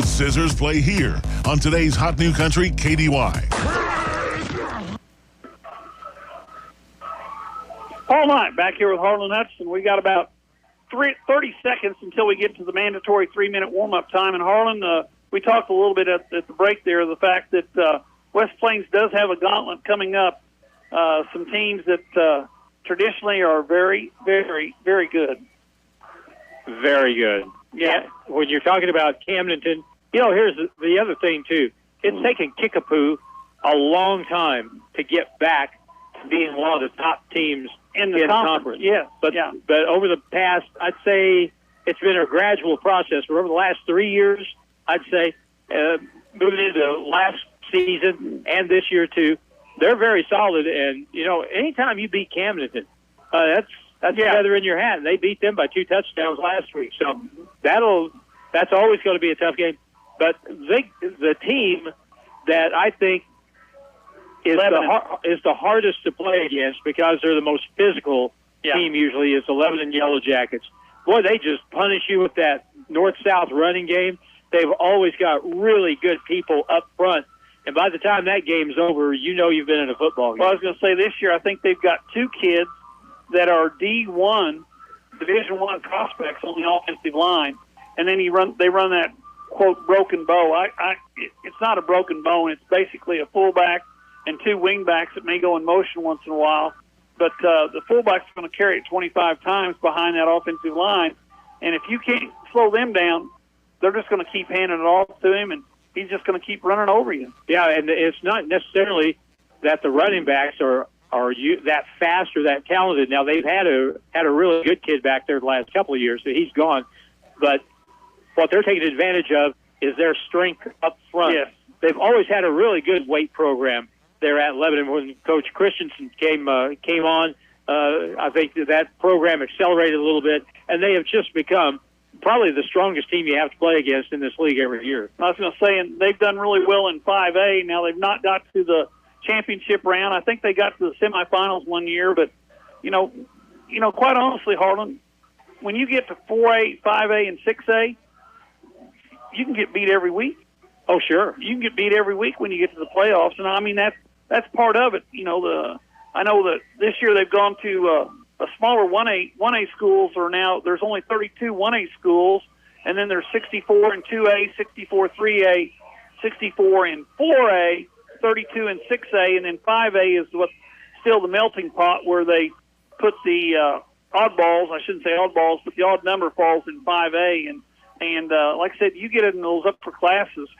Zizzers play here on today's Hot New Country KDY. All night back here with Harlan Hutchinson. We got about 30 seconds until we get to the mandatory 3-minute warm-up time. And Harlan, we talked a little bit at the break there, the fact that West Plains does have a gauntlet coming up. Some teams that traditionally are very, very, very good. Very good. Yeah. When you're talking about Camdenton, here's the other thing, too. It's taken Kickapoo a long time to get back to being one of the top teams in the conference. Yes. But over the past, I'd say it's been a gradual process. But over the last 3 years, I'd say, moving into last season and this year, too, they're very solid. And, anytime you beat Camdenton, that's a feather in your hat. They beat them by 2 touchdowns last week. So that's always going to be a tough game. But the team that I think is the hardest to play against, because they're the most physical team usually, is the Lebanon Yellow Jackets. Boy, they just punish you with that north-south running game. They've always got really good people up front. And by the time that game's over, you've been in a football game. Well, I was going to say this year I think they've got 2 kids that are D1, Division I prospects on the offensive line. And then they run that, quote, broken bow. It's not a broken bow, and it's basically a fullback and 2 wingbacks that may go in motion once in a while. But the fullback's going to carry it 25 times behind that offensive line. And if you can't slow them down, they're just going to keep handing it off to him, and he's just going to keep running over you. Yeah, and it's not necessarily that the running backs are that fast or that talented. Now, they've had a really good kid back there the last couple of years, so he's gone. But what they're taking advantage of is their strength up front. Yes. They've always had a really good weight program there at Lebanon. When Coach Christensen came on, I think that program accelerated a little bit, and they have just become probably the strongest team you have to play against in this league every year. I was going to say, and they've done really well in 5A. Now, they've not got to the championship round. I think they got to the semifinals one year, but, quite honestly, Harlan, when you get to 4A, 5A, and 6A, you can get beat every week. Oh, sure. You can get beat every week when you get to the playoffs, and I mean, that's part of it. I know that this year they've gone to a smaller 1A schools are now, there's only 32 1A schools, and then there's 64 in 2A, 64 3A, 64 in 4A, 32 in 6A, and then 5A is what's still the melting pot where they put the oddballs, I shouldn't say oddballs, but the odd number falls in 5A, and like I said, you get in those upper classes,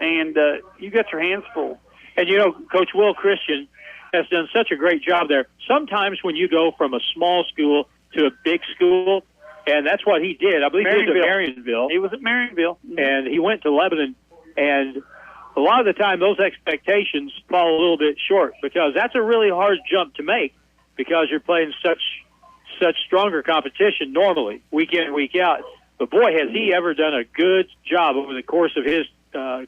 and you get your hands full. And, Coach Will Christian has done such a great job there. Sometimes when you go from a small school to a big school, and that's what he did. I believe he was at Marionville. He was at Marionville. And he went to Lebanon, and a lot of the time those expectations fall a little bit short, because that's a really hard jump to make, because you're playing such stronger competition normally, week in and week out. But, boy, has he ever done a good job over the course of his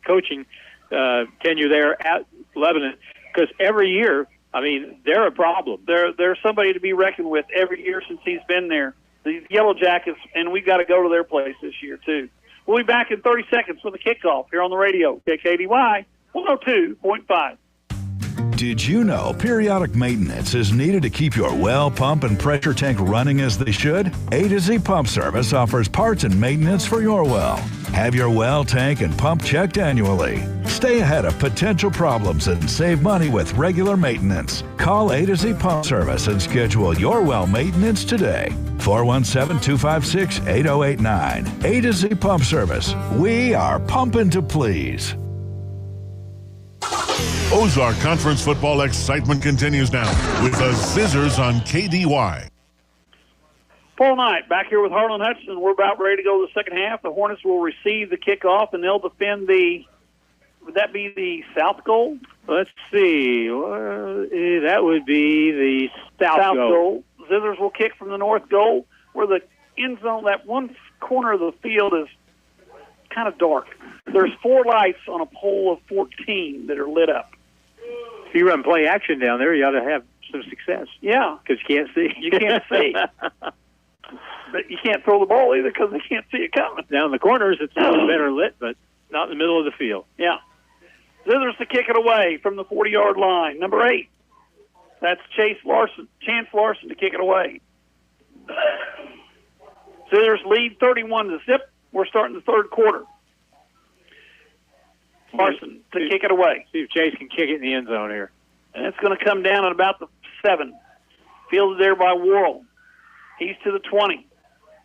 coaching tenure there at Lebanon, because every year, I mean, they're a problem. They're somebody to be reckoned with every year since he's been there. These Yellow Jackets, and we've got to go to their place this year, too. We'll be back in 30 seconds for the kickoff here on the radio, KKDY 102.5. Did you know periodic maintenance is needed to keep your well, pump, and pressure tank running as they should? A to Z Pump Service offers parts and maintenance for your well. Have your well, tank, and pump checked annually. Stay ahead of potential problems and save money with regular maintenance. Call A to Z Pump Service and schedule your well maintenance today. 417-256-8089. A to Z Pump Service. We are pumping to please. Ozark Conference football excitement continues now with the Zizzers on KDY. Full night back here with Harlan Hutchinson. We're about ready to go to the second half. The Hornets will receive the kickoff, and they'll defend would that be the south goal? Let's see. That would be the south goal. Zizzers will kick from the north goal, where the end zone, that one corner of the field, is kind of dark. There's 4 lights on a pole of 14 that are lit up. If you run play action down there, you ought to have some success. Yeah. Because you can't see. You can't see. But you can't throw the ball either because they can't see it coming. Down in the corners, it's a little better lit, but not in the middle of the field. Yeah. Zizzers to kick it away from the 40-yard line. Number 8. That's Chance Larson to kick it away. Zizzers lead 31-0. We're starting the third quarter. Larson to kick it away. See if Chase can kick it in the end zone here. And it's going to come down at about the 7. Fielded there by Worrell. He's to the 20.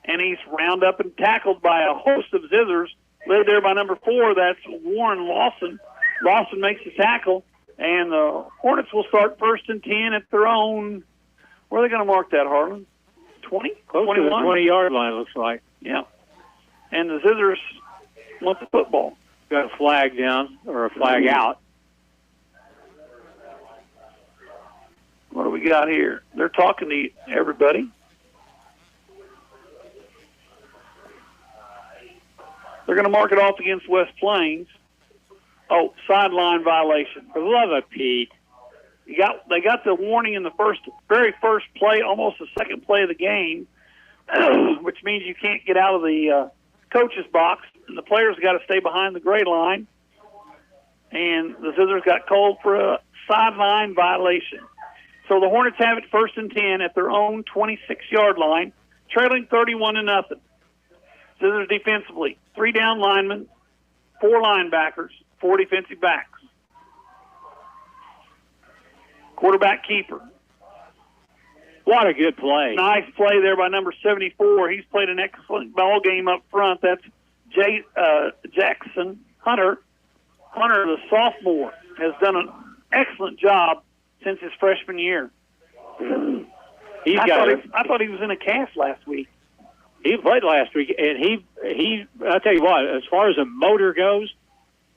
And he's round up and tackled by a host of Zizzers, led there by number 4. That's Warren Lawson. Lawson makes the tackle, and the Hornets will start 1st and 10 at their own. Where are they going to mark that, Harlan? 20? Close 21? To the 20-yard line, looks like. Yeah. And the Zizzers want the football. Got a flag down, or a flag out. What do we got here? They're talking to everybody. They're going to mark it off against West Plains. Oh, sideline violation. For the love of Pete. They got the warning in the very first play, almost the second play of the game, which means you can't get out of the coach's box, and the players got to stay behind the gray line. And the Zizzers got called for a sideline violation. So the Hornets have it 1st and 10 at their own 26-yard line, trailing 31-0. Zizzers defensively, 3 down linemen, 4 linebackers, 4 defensive backs. Quarterback keeper. What a good play. Nice play there by number 74. He's played an excellent ball game up front. That's Jackson Hunter. Hunter, the sophomore, has done an excellent job since his freshman year. I thought he was in a cast last week. He played last week, and he. I'll tell you what, as far as a motor goes,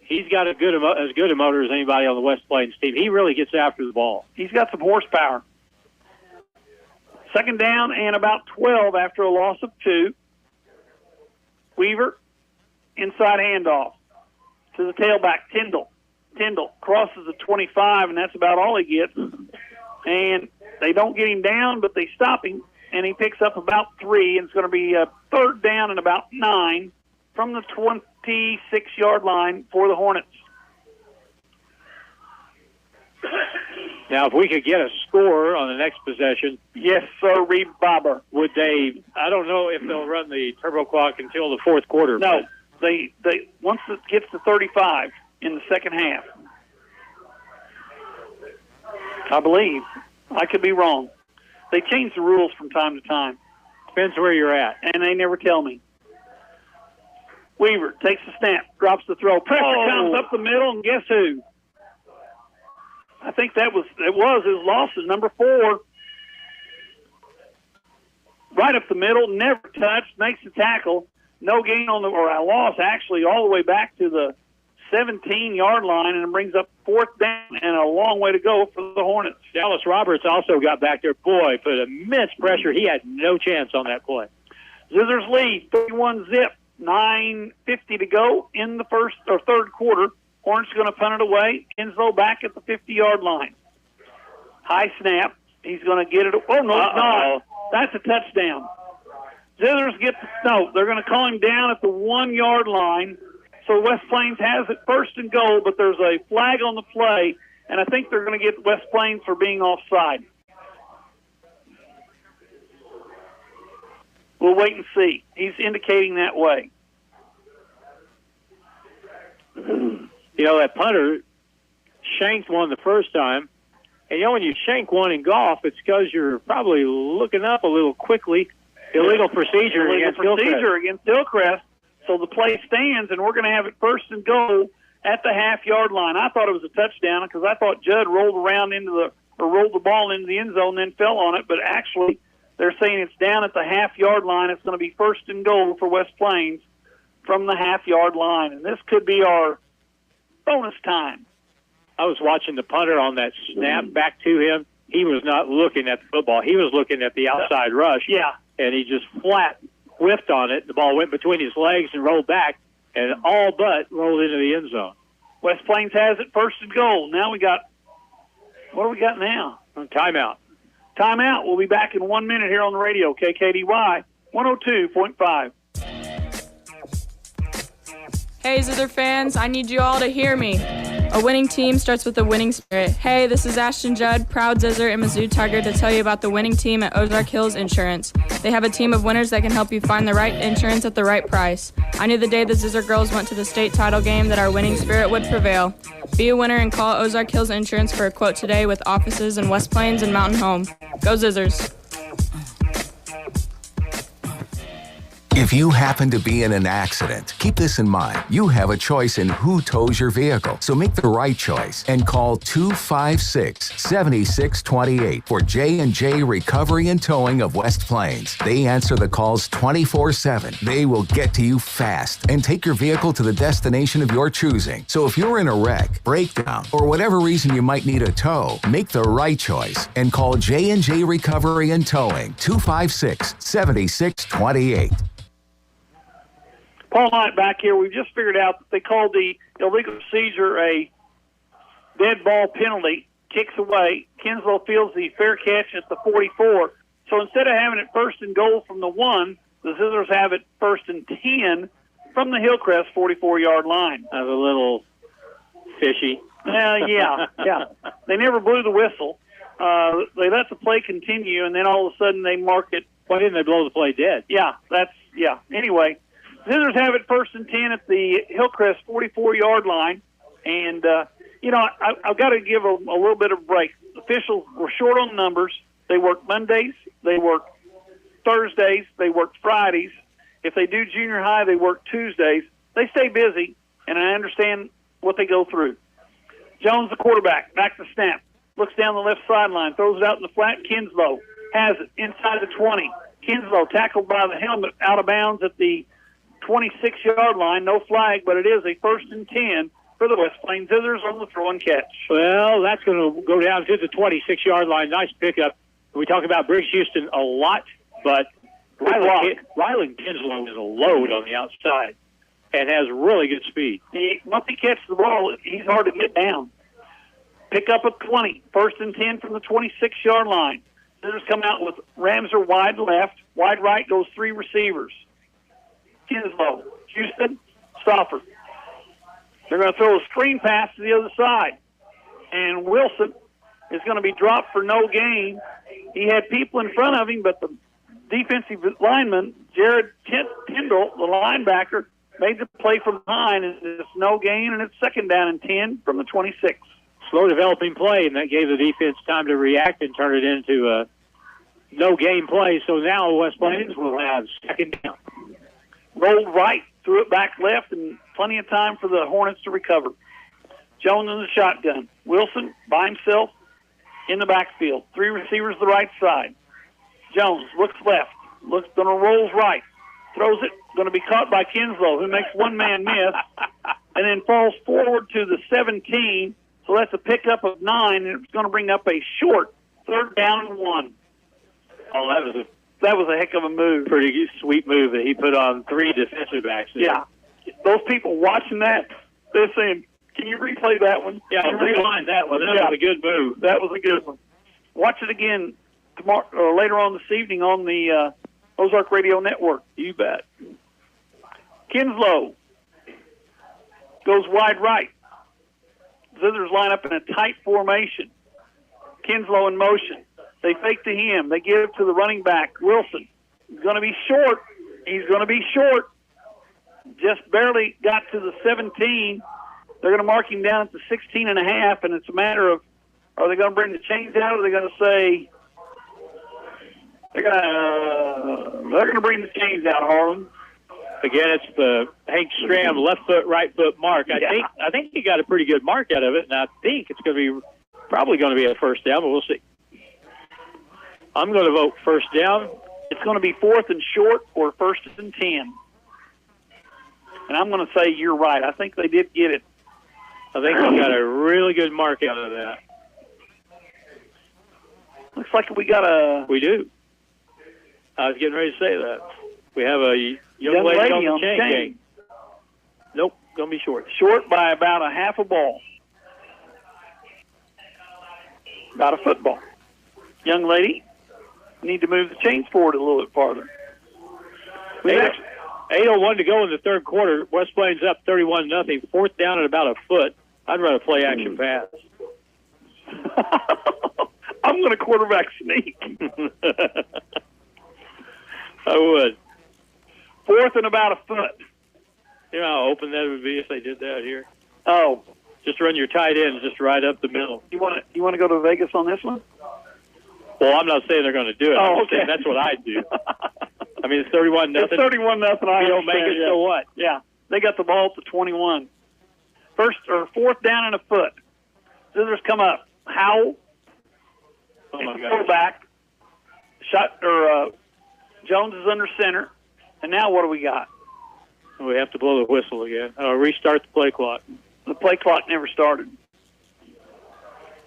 he's got as good a motor as anybody on the West Plains team. He really gets after the ball. He's got some horsepower. 2nd down and about 12 after a loss of 2. Weaver, inside handoff to the tailback, Tyndall. Tyndall crosses the 25, and that's about all he gets. And they don't get him down, but they stop him, and he picks up about 3, and it's going to be a 3rd down and about 9 from the 26-yard line for the Hornets. Now, if we could get a score on the next possession. Yes, sir, Reed Bobber. Would they, I don't know if they'll run the turbo clock until the 4th quarter. No, they once it gets to 35 in the second half. I believe. I could be wrong. They change the rules from time to time. Depends where you're at. And they never tell me. Weaver takes the snap, drops the throw. Pressure comes up the middle, and guess who? I think it was his losses, number 4. Right up the middle, never touched, makes the tackle. No gain on or a loss, actually, all the way back to the 17-yard line, and it brings up 4th down and a long way to go for the Hornets. Dallas Roberts also got back there. Boy, put immense pressure. He had no chance on that play. Zizzers lead, 31-0, 9:50 to go in the third quarter. Hornets going to punt it away. Kinslow back at the 50-yard line. High snap. He's going to get it. Oh, no, it's not. That's a touchdown. Zizzers they're going to call him down at the 1-yard line. So West Plains has it 1st and goal, but there's a flag on the play, and I think they're going to get West Plains for being offside. We'll wait and see. He's indicating that way. You know, that punter shanked one the first time. And, when you shank one in golf, it's because you're probably looking up a little quickly. Illegal procedure against Hillcrest. So the play stands, and we're going to have it 1st and goal at the half-yard line. I thought it was a touchdown because I thought Judd rolled the ball into the end zone and then fell on it. But actually, they're saying it's down at the half-yard line. It's going to be 1st and goal for West Plains from the half-yard line. And this could be our bonus time. I was watching the punter on that snap back to him. He was not looking at the football. He was looking at the outside rush. Yeah. And he just flat whiffed on it. The ball went between his legs and rolled back, and all but rolled into the end zone. West Plains has it 1st and goal. Now what do we got now? Timeout. Timeout. We'll be back in 1 minute here on the radio, KKDY 102.5. Hey, Zither fans, I need you all to hear me. A winning team starts with a winning spirit. Hey, this is Ashton Judd, proud Zizzer and Mizzou Tiger, to tell you about the winning team at Ozark Hills Insurance. They have a team of winners that can help you find the right insurance at the right price. I knew the day the Zizzer girls went to the state title game that our winning spirit would prevail. Be a winner and call Ozark Hills Insurance for a quote today with offices in West Plains and Mountain Home. Go Zizzers. If you happen to be in an accident, keep this in mind. You have a choice in who tows your vehicle, so make the right choice and call 256-7628 for J&J Recovery and Towing of West Plains. They answer the calls 24/7. They will get to you fast and take your vehicle to the destination of your choosing. So if you're in a wreck, breakdown, or whatever reason you might need a tow, make the right choice and call J&J Recovery and Towing 256-7628. Paul Knight back here. We've just figured out that they called the illegal procedure a dead ball penalty. Kicks away. Kinslow fields the fair catch at the 44. So instead of having it first and goal from the 1, the Zizzers have it first and 10 from the Hillcrest 44-yard line. That was a little fishy. Yeah. They never blew the whistle. They let the play continue, and then all of a sudden they mark it. Why didn't they blow the play dead? Yeah. Anyway, Zizzers have it first and 10 at the Hillcrest 44-yard line. And, I've got to give a little bit of a break. Officials were short on numbers. They work Mondays. They work Thursdays. They work Fridays. If they do junior high, they work Tuesdays. They stay busy, and I understand what they go through. Jones, the quarterback, back to snap. Looks down the left sideline, throws it out in the flat. Kinslow has it inside the 20. Kinslow tackled by the helmet out of bounds at the 26-yard line. No flag, but it is a first and 10 for the West Plains Zizzers on the throw and catch. Well, that's going to go down to the 26-yard line. Nice pickup. We talk about Briggs Houston a lot, but Rylan Kinslow is a load on the outside and has really good speed. Once he catches the ball, he's hard to get down. Pick up a 20, first and 10 from the 26-yard line. Zizzers come out with Ramser wide left, wide right goes 3 receivers. Kinslow, Houston, Stauffer. They're going to throw a screen pass to the other side. And Wilson is going to be dropped for no gain. He had people in front of him, but the defensive lineman, Jared Tyndall, the linebacker, made the play from behind, and it's no gain, and it's second down and 10 from the 26. Slow developing play, and that gave the defense time to react and turn it into a no-gain play. So now West Plains will have second down. Rolled right, threw it back left, and plenty of time for the Hornets to recover. Jones in the shotgun. Wilson by himself in the backfield. 3 receivers to the right side. Jones looks left. Looks going to rolls right. Throws it. Going to be caught by Kinslow, who makes one man miss, and then falls forward to the 17. So that's a pickup of 9, and it's going to bring up a short third down and 1. Oh, that was a heck of a move. Pretty sweet move that he put on 3 defensive backs there. Yeah. Those people watching that, they're saying, can you replay that one? Yeah, rewind that one. That was a good move. That was a good one. Watch it again tomorrow or later on this evening on the Ozark Radio Network. You bet. Kinslow goes wide right. Zizzers line up in a tight formation. Kinslow in motion. They fake to him. They give it to the running back, Wilson. He's going to be short. Just barely got to the 17. They're going to mark him down at the 16.5, and it's a matter of, are they going to bring the chains out, or are they going to say, they're going to bring the chains out, Harlan. Again, it's the Hank Stram left foot, right foot mark. I think he got a pretty good mark out of it, and I think it's going to be probably going to be a first down, but we'll see. I'm going to vote first down. It's going to be 4th and short or 1st and 10. And I'm going to say you're right. I think they did get it. I think we got a really good mark out of that. Looks like we got a... We do. I was getting ready to say that. We have a young lady on the chain gang. Nope, going to be short. Short by about a half a ball. About a football. Young lady, need to move the chains forward a little bit farther. 8:01 to go in the third quarter. West Plains up 31-0. Fourth down at about a foot. I'd run a play-action pass. I'm going to quarterback sneak. I would. Fourth and about a foot. You know how open that would be if they did that here? Oh. Just run your tight ends just right up the middle. You want to go to Vegas on this one? Well, I'm not saying they're going to do it. Oh, I'm saying that's what I'd do. I mean, it's 31-0. It's 31-0. You don't make it, so what? Yeah. They got the ball at the 21. Fourth down and a foot. Zizzers come up. Howell. Oh, my God. Quarterback. Jones is under center. And now what do we got? We have to blow the whistle again. Restart the play clock. The play clock never started.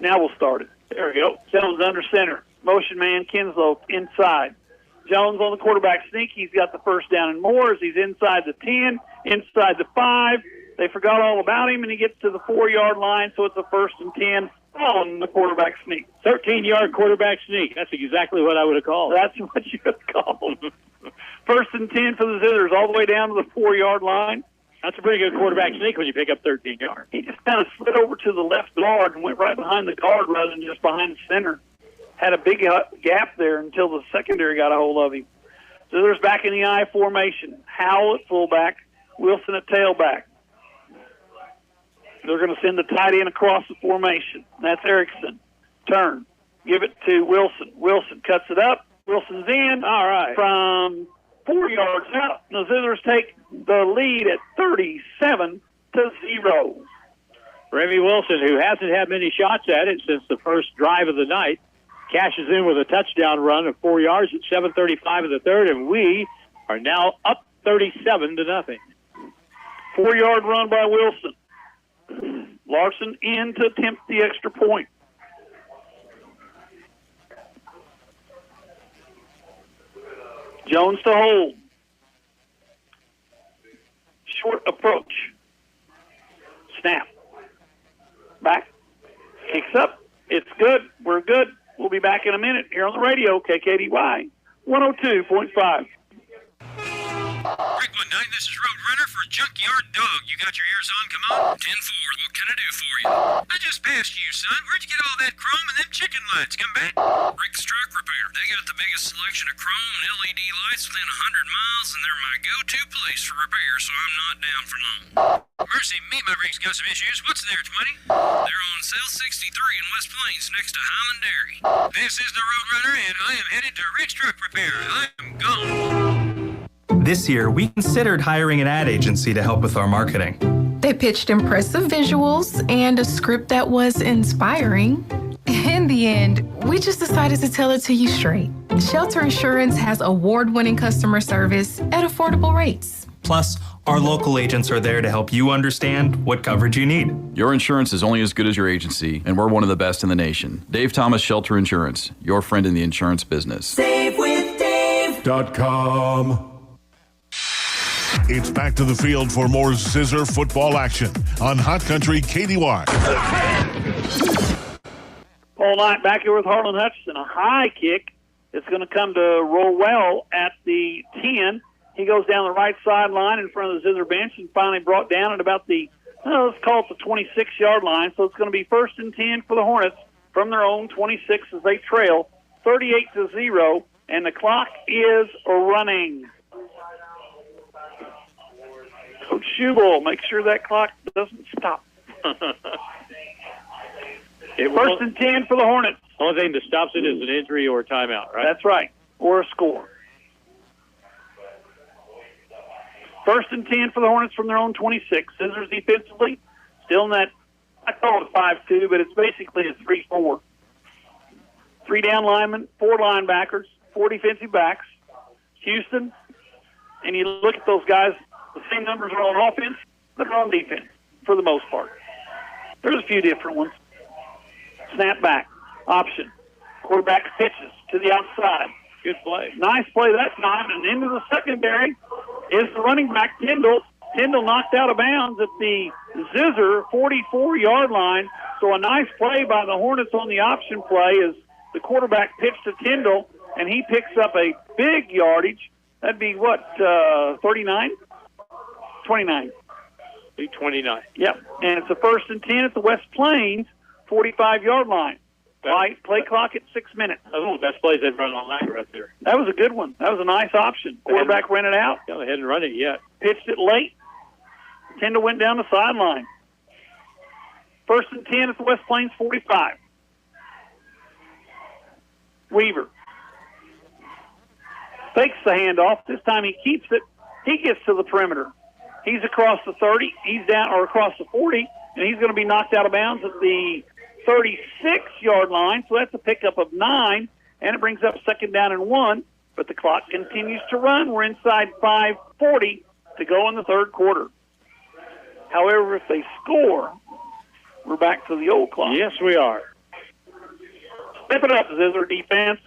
Now we'll start it. There we go. Jones under center. Motion man Kinslow inside. Jones on the quarterback sneak. He's got the first down and more as he's inside the 10, inside the 5. They forgot all about him, and he gets to the 4-yard line, so it's a 1st and 10 on the quarterback sneak. 13-yard quarterback sneak. That's exactly what I would have called. That's what you would call him. 1st and 10 for the Zizzers, all the way down to the 4-yard line. That's a pretty good quarterback sneak when you pick up 13 yards. He just kind of slid over to the left guard and went right behind the guard rather than just behind the center. Had a big gap there until the secondary got a hold of him. Zizzers back in the I formation. Howell at fullback, Wilson at tailback. They're going to send the tight end across the formation. That's Erickson. Turn. Give it to Wilson. Wilson cuts it up. Wilson's in. All right. From 4 yards out. The Zizzers take the lead at 37-0. Remy Wilson, who hasn't had many shots at it since the first drive of the night, cashes in with a touchdown run of 4 yards at 7:35 of the third, and we are now up 37-0. 4-yard run by Wilson. Larson in to attempt the extra point. Jones to hold. Short approach. Snap. Back. Kicks up. It's good. We're good. We'll be back in a minute here on the radio, KKDY 102.5. Rick 19, this is Roadrunner for Junkyard Dog. You got your ears on? Come on. 10-4, what can I do for you? I just passed you, son. Where'd you get all that chrome and them chicken lights? Come back. Rick's Truck Repair. They got the biggest selection of chrome and LED lights within 100 miles, and they're my go-to place for repair, so I'm not down for long. Mercy me, my Rick's got some issues. What's there, 20? They're on Cell 63 in West Plains next to Highland Dairy. This is the Roadrunner, and I am headed to Rick's Truck Repair. I am gone. This year, we considered hiring an ad agency to help with our marketing. They pitched impressive visuals and a script that was inspiring. In the end, we just decided to tell it to you straight. Shelter Insurance has award-winning customer service at affordable rates. Plus, our local agents are there to help you understand what coverage you need. Your insurance is only as good as your agency, and we're one of the best in the nation. Dave Thomas, Shelter Insurance, your friend in the insurance business. SaveWithDave.com. It's back to the field for more Zizzer football action on Hot Country KDY. Paul Knight back here with Harlan Hutchinson. A high kick. It's going to come to roll well at the 10. He goes down the right sideline in front of the Zizzer bench and finally brought down at about the, let's call it the 26-yard line. So it's going to be 1st and 10 for the Hornets from their own 26 as they trail 38-0, and the clock is running. Coach Schubel, make sure that clock doesn't stop. 1st and 10 for the Hornets. Only thing that stops it is an injury or a timeout, right? That's right, or a score. 1st and 10 for the Hornets from their own 26. Zizzers defensively, still in that, I call it 5-2, but it's basically a 3-4. 3 down linemen, 4 linebackers, 4 defensive backs. Houston, and you look at those guys, the same numbers are on offense, they're on defense for the most part. There's a few different ones. Snap back, option. Quarterback pitches to the outside. Good play. Nice play that time, and into the secondary is the running back, Tyndall. Tyndall knocked out of bounds at the Zizzer 44-yard line. So a nice play by the Hornets on the option play as the quarterback pitched to Tyndall, and he picks up a big yardage That'd be what, 39? 29. 29. Yep. And it's a 1st and 10 at the West Plains 45-yard line. Play clock at 6 minutes. That was one of the best plays they've run all night right there. That was a good one. That was a nice option. Quarterback ran it out. Go ahead and run it yet. Pitched it late. Kendall went down the sideline. 1st and 10 at the West Plains 45. Weaver fakes the handoff. This time he keeps it. He gets to the perimeter. He's across the 30. He's down, or across the 40, and he's going to be knocked out of bounds at the 36-yard line. So that's a pickup of 9, and it brings up 2nd down and 1. But the clock continues to run. We're inside 5:40 to go in the 3rd quarter. However, if they score, we're back to the old clock. Yes, we are. Step it up, Zizzer defense.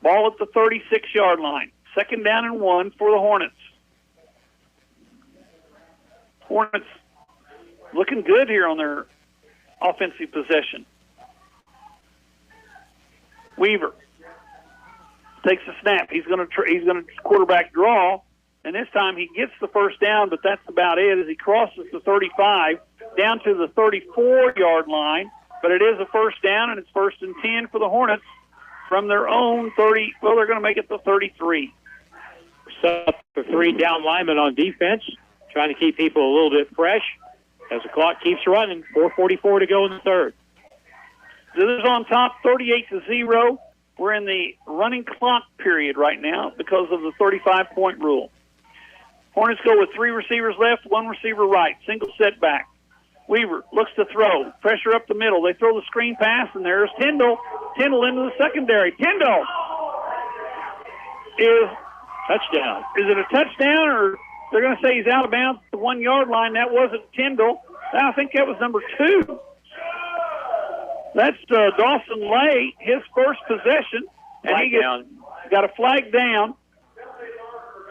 Ball at the 36-yard line. 2nd down and 1 for the Hornets. Hornets looking good here on their offensive possession. Weaver takes a snap. He's going to quarterback draw, and this time he gets the 1st down, but that's about it as he crosses the 35 down to the 34-yard line. But it is a 1st down, and it's 1st and 10 for the Hornets from their own 30. Well, they're going to make it the 33. So for 3 down linemen on defense, trying to keep people a little bit fresh as the clock keeps running. 4:44 to go in the 3rd. Zizzers on top, 38-0. We're in the running clock period right now because of the 35-point rule. Hornets go with 3 receivers left, 1 receiver right. Single setback. Weaver looks to throw. Pressure up the middle. They throw the screen pass, and there's Tyndall. Tyndall into the secondary. Tyndall is touchdown. Is it a touchdown, or they're going to say he's out of bounds at the 1-yard line? That wasn't Tyndall. I think that was number 2. That's Dawson Lay, his first possession. And he got a flag down.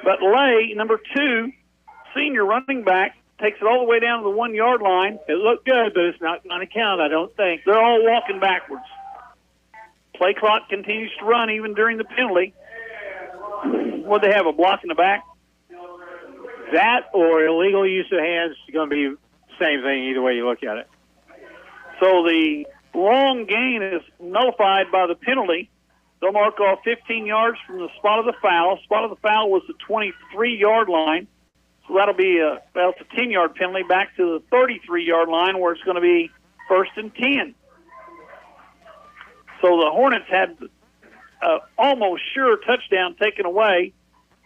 But Lay, number 2, senior running back, takes it all the way down to the 1-yard line. It looked good, but it's not going to count, I don't think. They're all walking backwards. Play clock continues to run even during the penalty. What they have, a block in the back? That or illegal use of hands is going to be the same thing either way you look at it. So the long gain is nullified by the penalty. They'll mark off 15 yards from the spot of the foul. Spot of the foul was the 23-yard line. So that'll be it's a 10-yard penalty back to the 33-yard line where it's going to be 1st and 10. So the Hornets had almost sure touchdown taken away,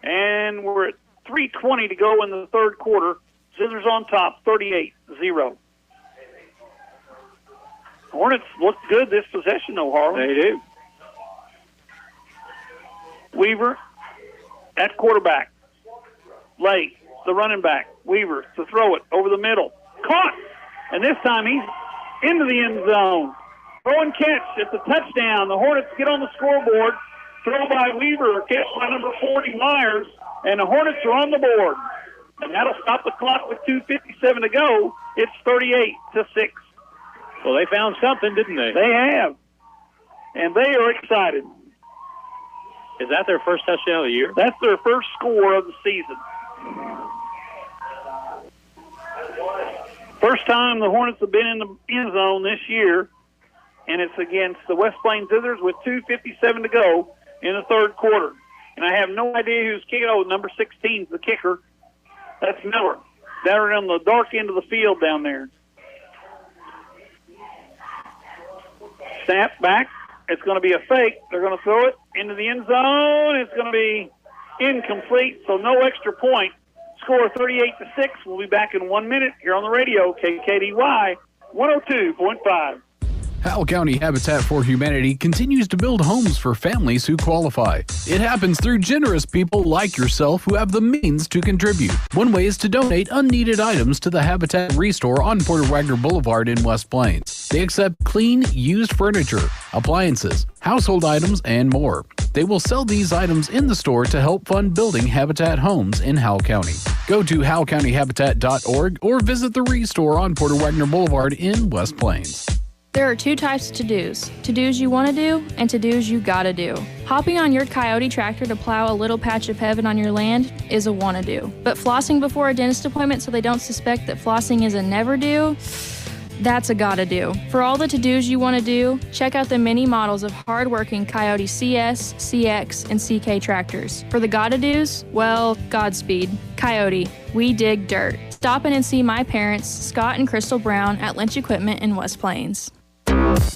and we're at 3:20 to go in the 3rd quarter. Zizzers on top, 38-0. Hornets look good this possession, though, Harlan. They do. Weaver at quarterback. Lay, the running back. Weaver to throw it over the middle. Caught! And this time he's into the end zone. Throw and catch. It's a touchdown. The Hornets get on the scoreboard. Throw by Weaver, catch by number 40, Myers, and the Hornets are on the board. And that'll stop the clock with 2:57 to go. It's 38-6. Well, they found something, didn't they? They have. And they are excited. Is that their first touchdown of the year? That's their first score of the season. First time the Hornets have been in the end zone this year, and it's against the West Plains Zizzers with 2:57 to go in the 3rd quarter. And I have no idea who's kicking. Oh, number 16 is the kicker. That's Miller. They're on the dark end of the field down there. Snap back. It's going to be a fake. They're going to throw it into the end zone. It's going to be incomplete, so no extra point. Score 38-6. We'll be back in 1 minute here on the radio, KKDY 102.5. Howell County Habitat for Humanity continues to build homes for families who qualify. It happens through generous people like yourself who have the means to contribute. One way is to donate unneeded items to the Habitat Restore on Porter Wagner Boulevard in West Plains. They accept clean, used furniture, appliances, household items, and more. They will sell these items in the store to help fund building Habitat homes in Howell County. Go to howellcountyhabitat.org or visit the Restore on Porter Wagner Boulevard in West Plains. There are two types of to-dos. To-dos you want to do and to-dos you gotta do. Hopping on your Coyote tractor to plow a little patch of heaven on your land is a wanna do. But flossing before a dentist appointment so they don't suspect that flossing is a never do, that's a gotta do. For all the to-dos you want to do, check out the many models of hard-working Coyote CS, CX, and CK tractors. For the gotta do's, well, Godspeed. Coyote, we dig dirt. Stop in and see my parents, Scott and Crystal Brown, at Lynch Equipment in West Plains.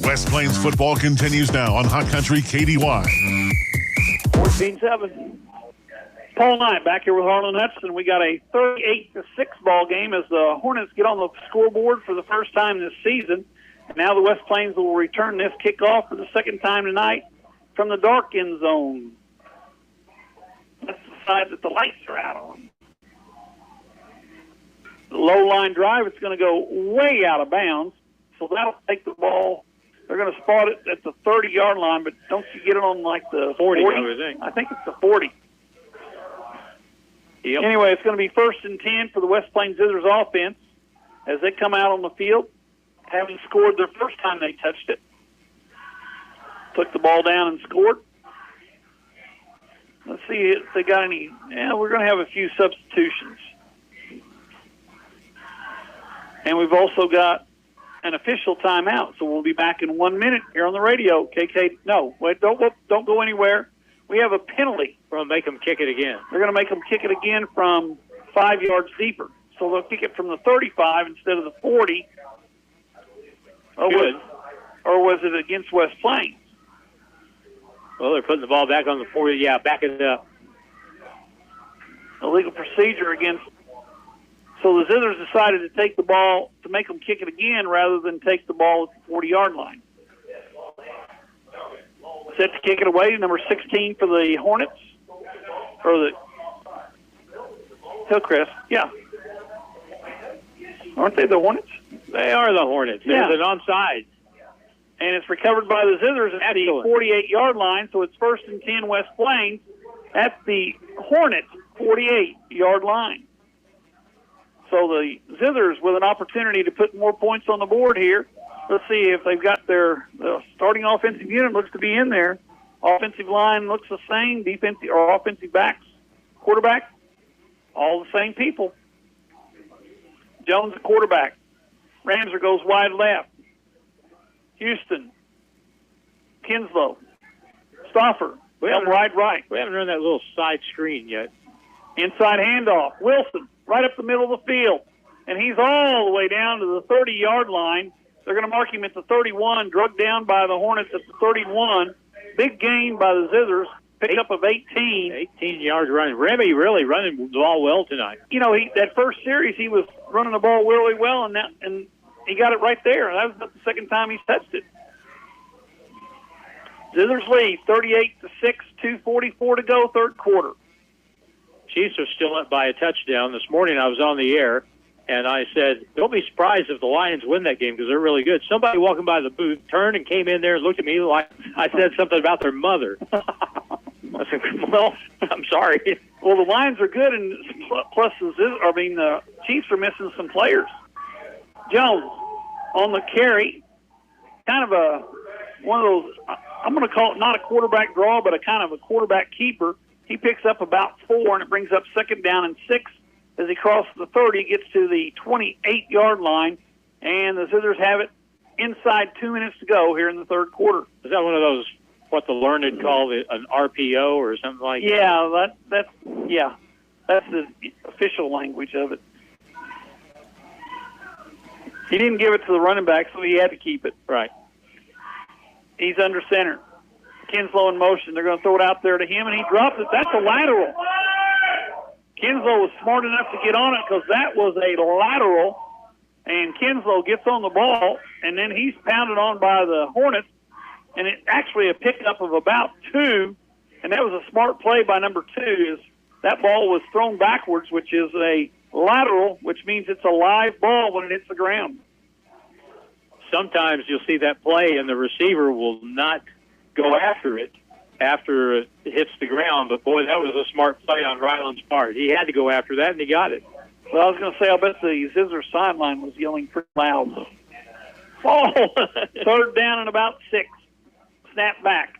West Plains football continues now on Hot Country KDY. 14-7. Paul Knight back here with Harlan Hudson. We got a 38-6 ball game as the Hornets get on the scoreboard for the first time this season. And now the West Plains will return this kickoff for the second time tonight from the dark end zone. That's the side that the lights are out on. The low line drive, it's going to go way out of bounds. So that'll take the ball. They're going to spot it at the 30-yard line, but don't you get it on like the 40? I think it's the 40. Yep. Anyway, it's going to be 1st and 10 for the West Plains Zizzers offense as they come out on the field, having scored their first time they touched it. Took the ball down and scored. Let's see if they got any. Yeah, we're going to have a few substitutions. And we've also got an official timeout, so we'll be back in 1 minute here on the radio. KK, no, wait, don't go anywhere. We have a penalty. We're going to make them kick it again. They're going to make them kick it again from 5 yards deeper. So they'll kick it from the 35 instead of the 40. Or was it against West Plains? Well, they're putting the ball back on the 40. Yeah, back it up. Illegal procedure against. So the Zizzers decided to take the ball, to make them kick it again rather than take the ball at the 40-yard line. Set to kick it away, number 16 for the Hornets. Or the HIllcrest, yeah. Aren't they the Hornets? They are the Hornets. There's an onside. And it's recovered by the Zizzers at the 48-yard line, so it's 1st and 10 West Plains at the Hornets 48-yard line. So the Zizzers with an opportunity to put more points on the board here. Let's see if they've got their starting offensive unit looks to be in there. Offensive line looks the same. Defensive or offensive backs, quarterback, all the same people. Jones at quarterback. Ramser goes wide left. Houston. Kinslow. Stoffer. Wide right. We haven't run that little side screen yet. Inside handoff. Wilson right up the middle of the field. And he's all the way down to the 30-yard line. They're going to mark him at the 31, drugged down by the Hornets at the 31. Big gain by the Zizzers, pickup of 18. 18 yards running. Remy really running the ball well tonight. You know, that first series he was running the ball really well, and he got it right there. That was about the second time he's touched it. Zizzers lead 38-6, 2:44 to go, third quarter. Chiefs are still up by a touchdown. This morning I was on the air, and I said, don't be surprised if the Lions win that game because they're really good. Somebody walking by the booth turned and came in there and looked at me like I said something about their mother. I said, well, I'm sorry. Well, the Lions are good, and plus the Chiefs are missing some players. Jones on the carry, kind of one of those, I'm going to call it not a quarterback draw, but a kind of a quarterback keeper. He picks up about 4, and it brings up 2nd down and 6. As he crosses the 30, gets to the 28-yard line, and the Zizzers have it inside 2 minutes to go here in the third quarter. Is that one of those, what the learned call an RPO or something like that? Yeah, that's the official language of it. He didn't give it to the running back, so he had to keep it. Right. He's under center. Kinslow in motion. They're going to throw it out there to him, and he drops it. That's a lateral. Kinslow was smart enough to get on it because that was a lateral, and Kinslow gets on the ball, and then he's pounded on by the Hornets, and it's actually a pickup of about 2, and that was a smart play by number 2. Is that ball was thrown backwards, which is a lateral, which means it's a live ball when it hits the ground. Sometimes you'll see that play, and the receiver will not go after it after it hits the ground. But, boy, that was a smart play on Ryland's part. He had to go after that, and he got it. Well, I was going to say, I bet the Zizzers sideline was yelling pretty loud. Ball, third down and about 6. Snap back.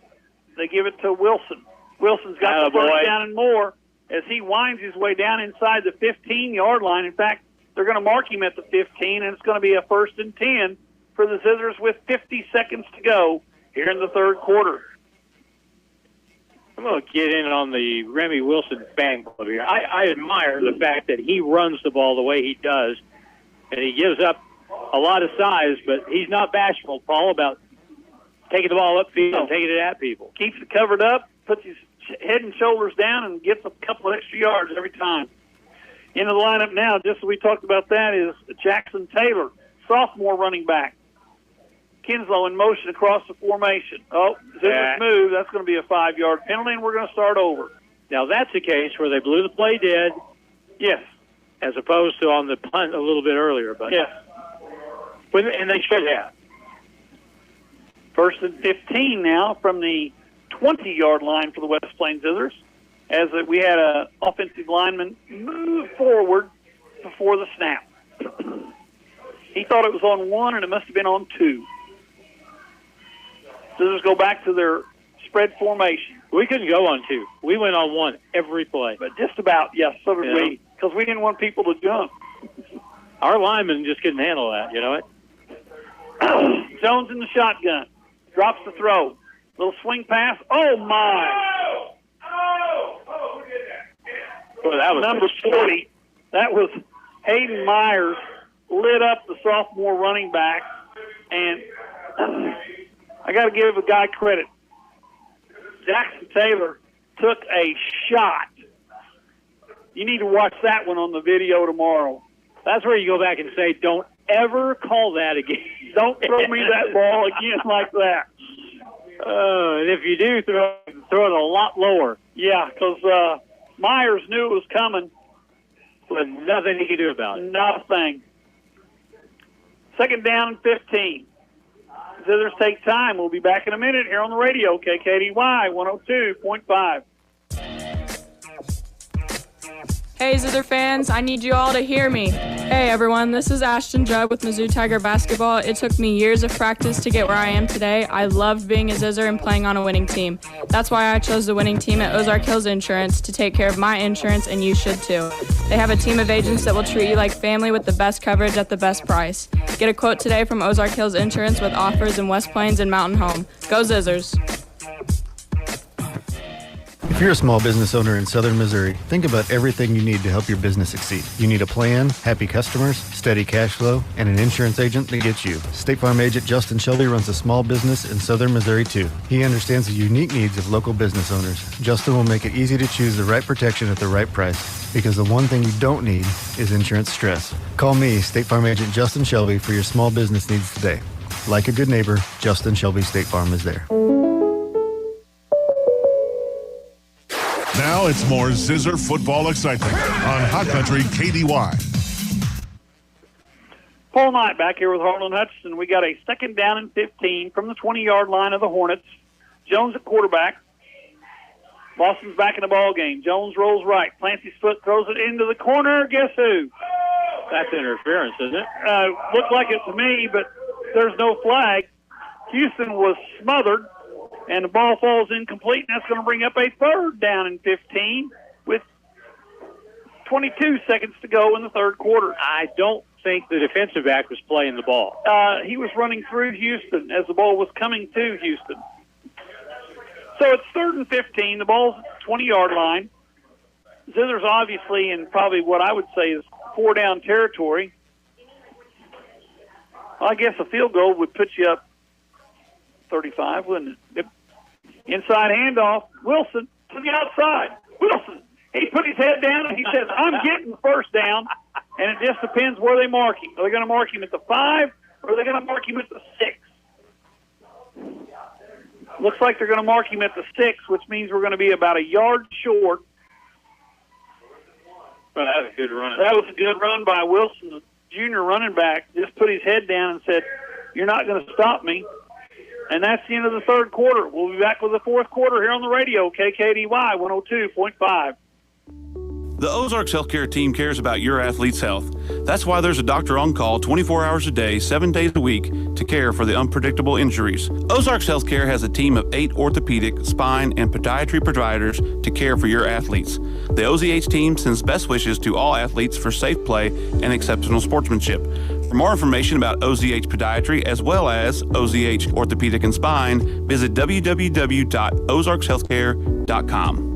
They give it to Wilson. Wilson's got the first down and more as he winds his way down inside the 15-yard line. In fact, they're going to mark him at the 15, and it's going to be a 1st and 10 for the Zizzers with 50 seconds to go here in the third quarter. I'm going to get in on the Remy Wilson fan club here. I admire the fact that he runs the ball the way he does, and he gives up a lot of size, but he's not bashful, Paul, about taking the ball upfield and taking it at people. Keeps it covered up, puts his head and shoulders down, and gets a couple of extra yards every time. Into the lineup now, just as we talked about that, is Jackson Taylor, sophomore running back. Kinslow in motion across the formation. Oh, Zizzers move. That's going to be a 5-yard penalty, and we're going to start over. Now, that's a case where they blew the play dead. Yes. As opposed to on the punt a little bit earlier. But yes. And they should have. 1st and 15 now from the 20-yard line for the West Plains Zizzers, as we had an offensive lineman move forward before the snap. He thought it was on 1, and it must have been on 2. Zizzers go back to their spread formation. We couldn't go on 2. We went on 1 every play. But just about, yes, so did we, because we didn't want people to jump. Our linemen just couldn't handle that, you know it? Jones in the shotgun. Drops the throw. Little swing pass. Oh, my. Well, that was number 40. That was Hayden Myers, lit up the sophomore running back. And I got to give a guy credit. Jackson Taylor took a shot. You need to watch that one on the video tomorrow. That's where you go back and say, don't ever call that again. Don't throw me that ball again like that. And if you do, throw it a lot lower. Yeah, because Myers knew it was coming. But nothing he could do about it. Nothing. 2nd down and 15. Zizzers take time. We'll be back in a minute here on the radio, KKDY 102.5. Hey, Zither fans, I need you all to hear me. Hey, everyone, this is Ashton Judd with Mizzou Tiger Basketball. It took me years of practice to get where I am today. I loved being a Zizzer and playing on a winning team. That's why I chose the winning team at Ozark Hills Insurance to take care of my insurance, and you should too. They have a team of agents that will treat you like family with the best coverage at the best price. Get a quote today from Ozark Hills Insurance with offers in West Plains and Mountain Home. Go Zizzers. If you're a small business owner in southern Missouri, think about everything you need to help your business succeed. You need a plan, happy customers, steady cash flow, and an insurance agent that gets you. State Farm agent Justin Shelby runs a small business in southern Missouri too. He understands the unique needs of local business owners. Justin will make it easy to choose the right protection at the right price, because the one thing you don't need is insurance stress. Call me, State Farm agent Justin Shelby, for your small business needs today. Like a good neighbor, Justin Shelby State Farm is there. Now it's more Zizzer football excitement on Hot Country KDY. Paul Knight back here with Harlan Hutchinson. We got a 2nd down and 15 from the 20-yard line of the Hornets. Jones at quarterback. Boston's back in the ball game. Jones rolls right, plants his foot, throws it into the corner. Guess who? That's interference, isn't it? Looked like it to me, but there's no flag. Houston was smothered, and the ball falls incomplete, and that's going to bring up a 3rd down and 15 with 22 seconds to go in the third quarter. I don't think the defensive back was playing the ball. He was running through Houston as the ball was coming to Houston. So it's 3rd and 15. The ball's at the 20-yard line. Zizzers obviously in probably what I would say is 4-down territory. Well, I guess a field goal would put you up 35, wouldn't it? Inside handoff, Wilson to the outside. Wilson, he put his head down and he says, I'm getting the 1st down, and it just depends where they mark him. Are they going to mark him at the 5, or are they going to mark him at the 6? Looks like they're going to mark him at the 6, which means we're going to be about a yard short. Well, that was a good run. That was a good run by Wilson, the junior running back. Just put his head down and said, you're not going to stop me. And that's the end of the third quarter. We'll be back with the fourth quarter here on the radio, KKDY 102.5. The Ozarks Healthcare team cares about your athlete's health. That's why there's a doctor on call 24 hours a day, 7 days a week to care for the unpredictable injuries. Ozarks Healthcare has a team of 8 orthopedic, spine, and podiatry providers to care for your athletes. The OZH team sends best wishes to all athletes for safe play and exceptional sportsmanship. For more information about OZH Podiatry as well as OZH Orthopedic and Spine, visit www.ozarkshealthcare.com.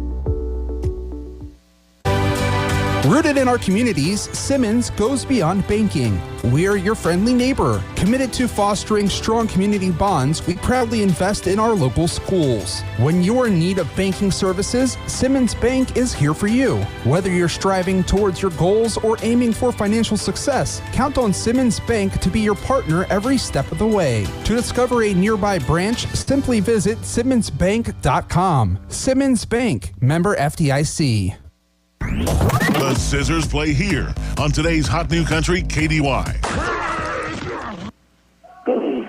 Rooted in our communities, Simmons goes beyond banking. We're your friendly neighbor. Committed to fostering strong community bonds, we proudly invest in our local schools. When you're in need of banking services, Simmons Bank is here for you. Whether you're striving towards your goals or aiming for financial success, count on Simmons Bank to be your partner every step of the way. To discover a nearby branch, simply visit simmonsbank.com. Simmons Bank, member FDIC. The Zizzers play here on today's Hot New Country KDY.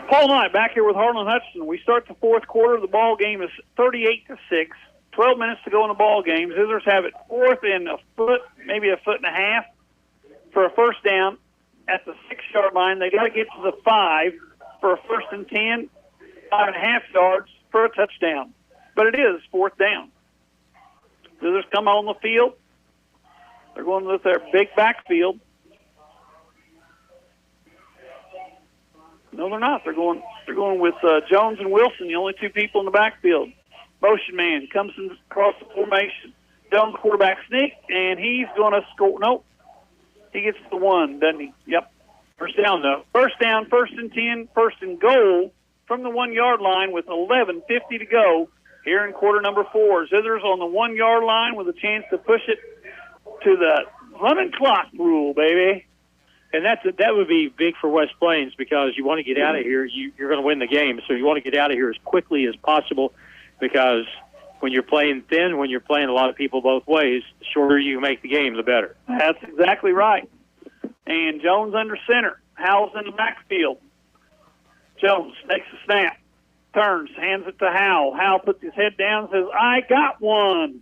Paul Knight back here with Harlan Hutchinson. We start the fourth quarter. The ball game is 38-6. 12 minutes to go in the ball game. Zizzers have it fourth and a foot, maybe a foot and a half, for a first down at the 6-yard line. They got to get to the 5 for a first and 10, 5.5 yards for a touchdown. But it is fourth down. Zizzers come on the field. They're going with their big backfield. No, they're not. They're going with Jones and Wilson, the only two people in the backfield. Motion man comes across the formation. Jones quarterback sneak, and he's going to score. Nope. He gets the 1, doesn't he? Yep. First down, though. First down, first and 10, first and goal from the 1-yard line with 11:50 to go here in quarter number 4. Zizzers on the 1-yard line with a chance to push it to the running clock rule, baby. And that would be big for West Plains because you want to get out of here. You're going to win the game, so you want to get out of here as quickly as possible because when you're playing thin, when you're playing a lot of people both ways, the shorter you make the game, the better. That's exactly right. And Jones under center. Howell's in the backfield. Jones takes a snap, turns, hands it to Howell. Howell puts his head down and says, I got one.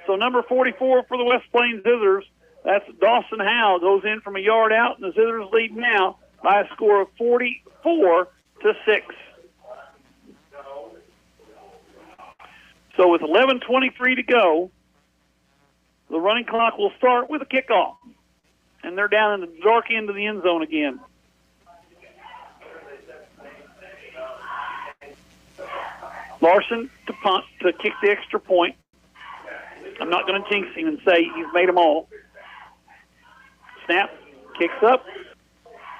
So number 44 for the West Plains Zizzers, that's Dawson Howell, goes in from a yard out, and the Zizzers lead now by a score of 44-6. So with 11:23 to go, the running clock will start with a kickoff. And they're down in the dark end of the end zone again. Larson to punt, to kick the extra point. I'm not going to jinx him and say he's made them all. Snap, kicks up.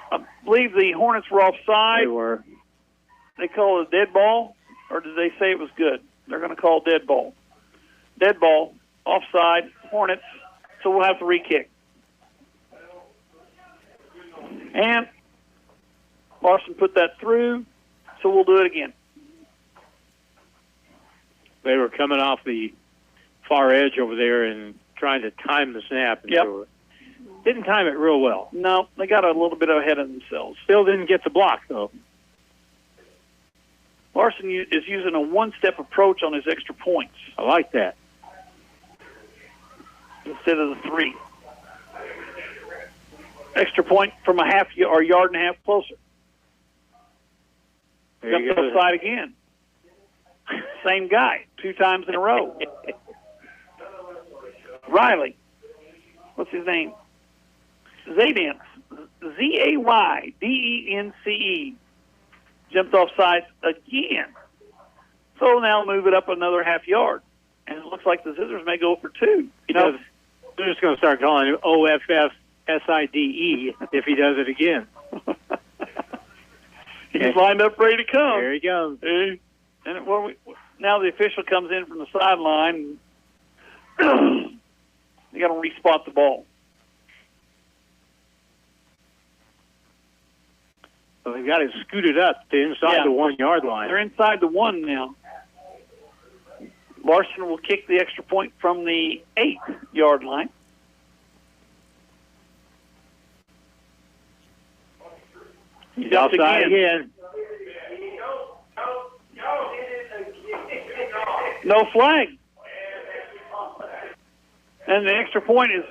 I believe the Hornets were offside. They were. They call it a dead ball, or did they say it was good? They're going to call dead ball. Dead ball, offside, Hornets, so we'll have to re-kick. And Larson put that through, so we'll do it again. They were coming off the far edge over there and trying to time the snap. And yep. Didn't time it real well. No, they got a little bit ahead of themselves. Still didn't get the block, though. Larson is using a one-step approach on his extra points. I like that. Instead of the 3. Extra point from a half or yard and a half closer. There you go. Offside again. Same guy, 2 times in a row. Riley. What's his name? Zaydence. Zaydence. Jumped offside again. So now move it up another half yard. And it looks like the Zizzers may go for 2. They're just going to start calling him OFFSIDE if he does it again. He's lined up ready to come. There he goes. And now the official comes in from the sideline. They got to respot the ball. So they've got it scooted up to inside the 1-yard line. They're inside the 1 now. Larson will kick the extra point from the 8-yard line. He's outside again. No flag. And the extra point is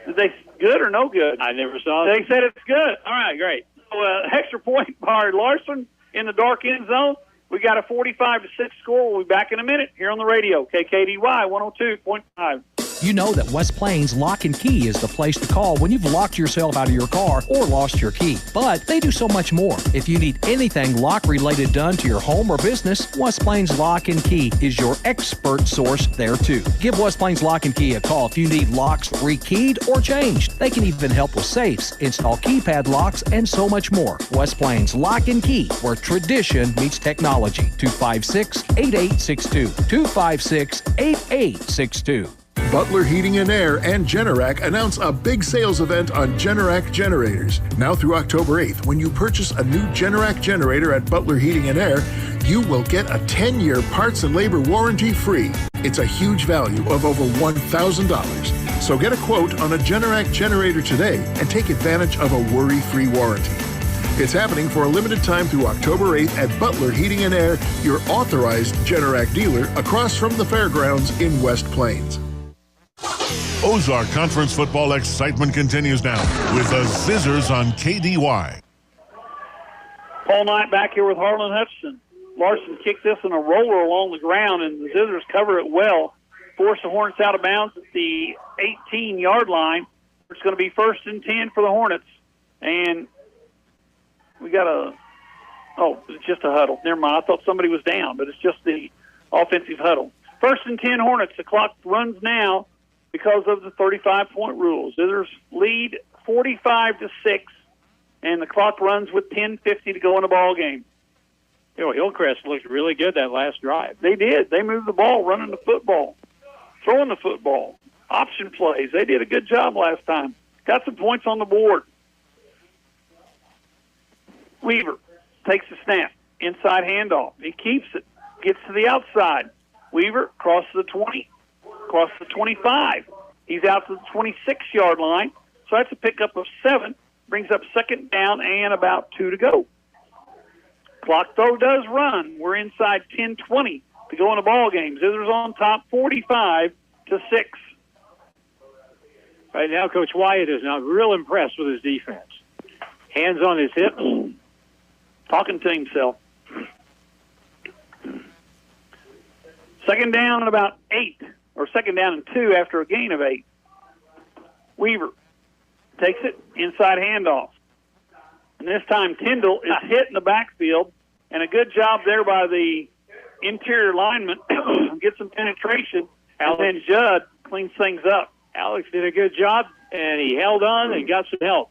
Did they good or no good? I never saw it. They said it's good. All right, great. So, extra point by Larson in the dark end zone. We got a 45-6 score. We'll be back in a minute here on the radio. KKDY 102.5. You know that West Plains Lock and Key is the place to call when you've locked yourself out of your car or lost your key. But they do so much more. If you need anything lock-related done to your home or business, West Plains Lock and Key is your expert source there too. Give West Plains Lock and Key a call if you need locks rekeyed or changed. They can even help with safes, install keypad locks, and so much more. West Plains Lock and Key, where tradition meets technology. 256-8862. 256-8862. Butler Heating and Air and Generac announce a big sales event on Generac generators. Now through October 8th, when you purchase a new Generac generator at Butler Heating and Air, you will get a 10-year parts and labor warranty free. It's a huge value of over $1,000. So get a quote on a Generac generator today and take advantage of a worry-free warranty. It's happening for a limited time through October 8th at Butler Heating and Air, your authorized Generac dealer across from the fairgrounds in West Plains. Ozark Conference football excitement continues now with the Zizzers on KDY. Paul Knight back here with Harlan Hutchinson. Larson kicked this in a roller along the ground, and the Zizzers cover it well. Force the Hornets out of bounds at the 18-yard line. It's going to be 1st and 10 for the Hornets. And we got it's just a huddle. Never mind. I thought somebody was down, but it's just the offensive huddle. 1st and 10 Hornets. The clock runs now because of the 35-point rule. Zizzers lead 45-6, and the clock runs with 10:50 to go in the ball game. You know, Hillcrest looked really good that last drive. They did. They moved the ball, running the football, throwing the football, option plays. They did a good job last time. Got some points on the board. Weaver takes the snap, inside handoff. He keeps it, gets to the outside. Weaver crosses the 20. Across the 25. He's out to the 26-yard line. So that's a pickup of 7. Brings up 2nd down and about 2 to go. Clock, though, does run. We're inside 10:20 to go in the ball game. Zizzers on top 45-6. Right now, Coach Wyatt is now real impressed with his defense. Hands on his hips. Talking to himself. 2nd down and about 8. Or 2nd down and 2 after a gain of 8. Weaver takes it, inside handoff. And this time Tyndall is hit in the backfield, and a good job there by the interior lineman. Get some penetration, and then Judd cleans things up. Alex did a good job, and he held on and got some help.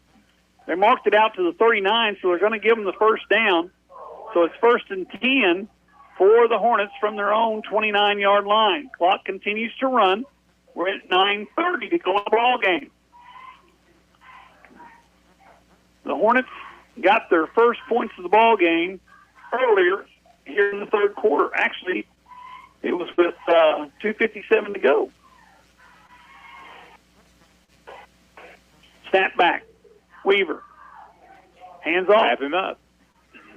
They marked it out to the 39, so they're going to give them the 1st down. So it's 1st and 10 for the Hornets from their own 29-yard line. Clock continues to run. We're at 9:30 to go in the ball game. The Hornets got their first points of the ball game earlier here in the 3rd quarter. Actually, it was with 2:57 to go. Snap back. Weaver. Hands off. Wrap him up.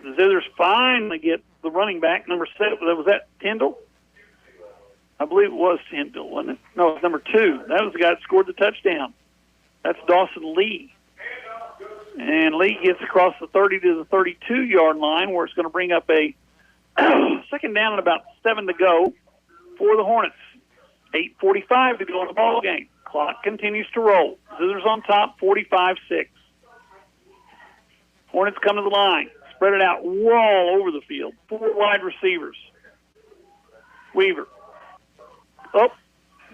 The Zizzers finally get the running back, number 7. Was that Tyndall? I believe it was Tyndall, wasn't it? No, it was number 2. That was the guy that scored the touchdown. That's Dawson Lee. And Lee gets across the 30 to the 32-yard line, where it's going to bring up a 2nd down and about 7 to go for the Hornets. 8:45 to go in the ball game. Clock continues to roll. Zizzers on top, 45-6. Hornets come to the line. Spread it out all over the field. 4 wide receivers. Weaver. Oh,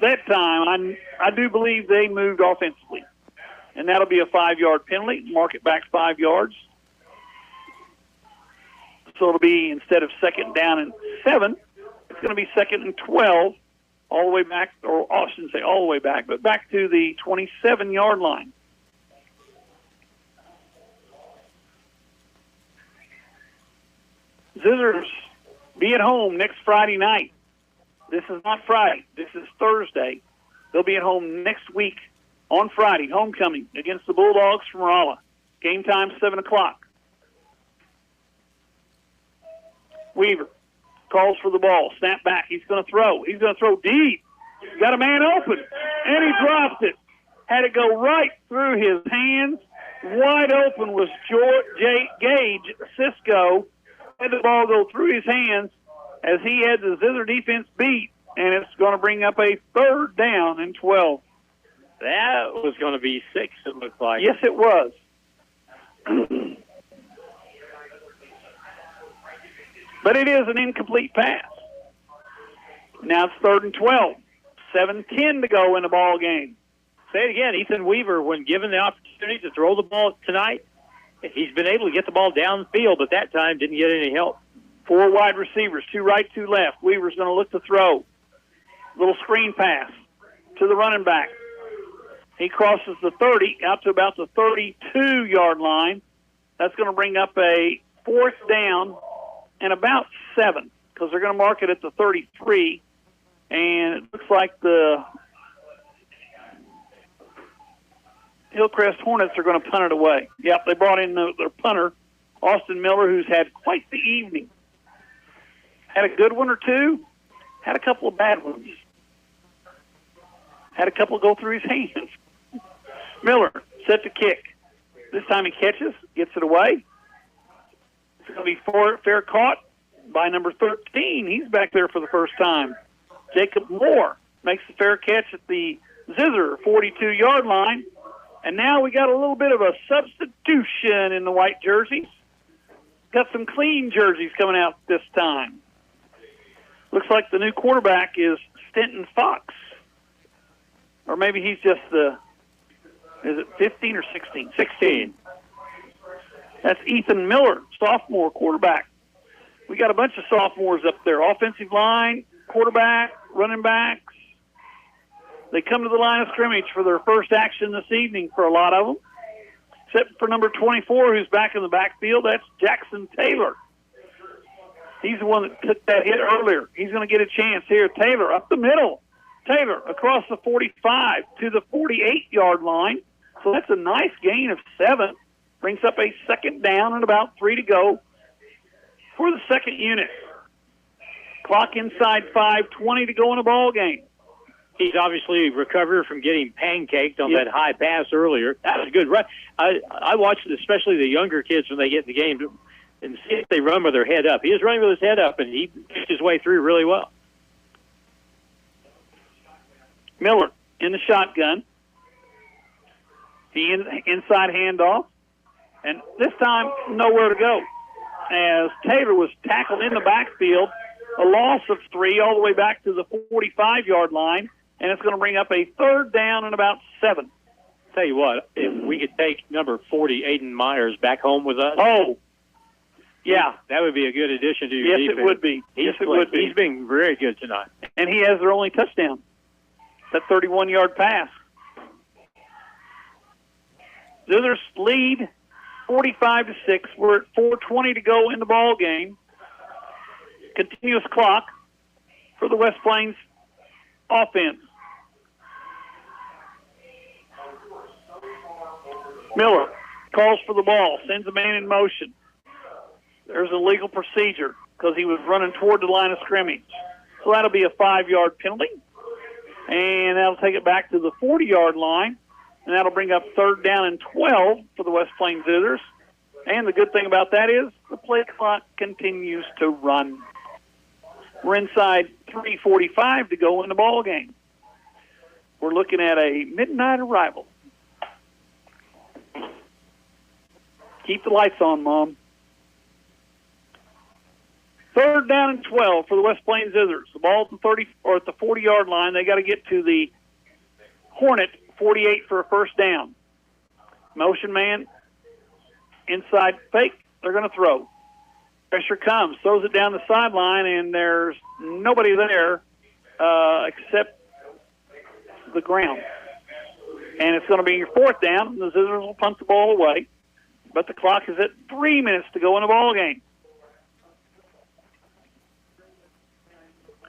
that time I do believe they moved offensively. And that'll be a 5-yard penalty. Mark it back 5 yards. So it'll be, instead of 2nd down and 7, it's going to be 2nd and 12 all the way back, or I shouldn't say all the way back, but back to the 27-yard line. Zizzers be at home next Friday night. This is not Friday. This is Thursday. They'll be at home next week on Friday, homecoming against the Bulldogs from Rolla. Game time, 7 o'clock. Weaver calls for the ball. Snap back. He's going to throw. He's going to throw deep. Got a man open, and he dropped it. had it go right through his hands. Wide open was Gage Cisco. Had the ball go through his hands as he had the Zizzer defense beat, and it's going to bring up a 3rd down and 12. That was going to be 6, it looked like. Yes, it was. But it is an incomplete pass. Now it's 3rd and 12. 7:10 to go in the ball game. Say it again. Ethan Weaver, when given the opportunity to throw the ball tonight, he's been able to get the ball downfield, but that time didn't get any help. 4 wide receivers, 2 right, 2 left. Weaver's going to look to throw. Little screen pass to the running back. He crosses the 30 out to about the 32-yard line. That's going to bring up a 4th down and about 7 because they're going to mark it at the 33. And it looks like the Hillcrest Hornets are going to punt it away. Yep, they brought in their punter, Austin Miller, who's had quite the evening. Had a good one or two, had a couple of bad ones. Had a couple go through his hands. Miller set to kick. This time he catches, gets it away. It's going to be fair caught by number 13. He's back there for the first time. Jacob Moore makes the fair catch at the Zizzer 42-yard line. And now we got a little bit of a substitution in the white jerseys. Got some clean jerseys coming out this time. Looks like the new quarterback is Stenton Fox. Or maybe he's just is it 15 or 16? 16. That's Ethan Miller, sophomore quarterback. We got a bunch of sophomores up there. Offensive line, quarterback, running backs. They come to the line of scrimmage for their first action this evening for a lot of them. Except for number 24, who's back in the backfield. That's Jackson Taylor. He's the one that took that hit earlier. He's going to get a chance here. Taylor up the middle. Taylor across the 45 to the 48-yard line. So that's a nice gain of 7. Brings up a 2nd down and about 3 to go for the second unit. Clock inside 5:20 to go in a ball game. He's obviously recovered from getting pancaked on that high pass earlier. That was a good run. I watched especially the younger kids when they get in the game and see if they run with their head up. He was running with his head up, and he pushed his way through really well. Miller in the shotgun. The inside handoff. And this time, nowhere to go. As Taylor was tackled in the backfield, a loss of 3 all the way back to the 45-yard line, and it's going to bring up a 3rd down and about 7. Tell you what, if we could take number 40, Aiden Myers, back home with us. Oh, yeah. That would be a good addition to your defense. Yes, it would be. Yes, it would be. He's been very good tonight. And he has their only touchdown, that 31-yard pass. Zizzers lead 45-6. We're at 4:20 to go in the ball game. Continuous clock for the West Plains offense. Miller calls for the ball, sends a man in motion. There's a legal procedure because he was running toward the line of scrimmage. So that'll be a 5-yard penalty. And that'll take it back to the 40-yard line. And that'll bring up 3rd down and 12 for the West Plains Zizzers. And the good thing about that is the play clock continues to run. We're inside 3:45 to go in the ball game. We're looking at a midnight arrival. Keep the lights on, Mom. 3rd down and 12 for the West Plains Zizzers. The ball at the 30 or at the 40-yard line. They got to get to the Hornet 48 for a first down. Motion man, inside fake. They're going to throw. Pressure comes, throws it down the sideline, and there's nobody there except the ground. And it's going to be your 4th down, and the Zizzers will punt the ball away. But the clock is at 3 minutes to go in the ball game.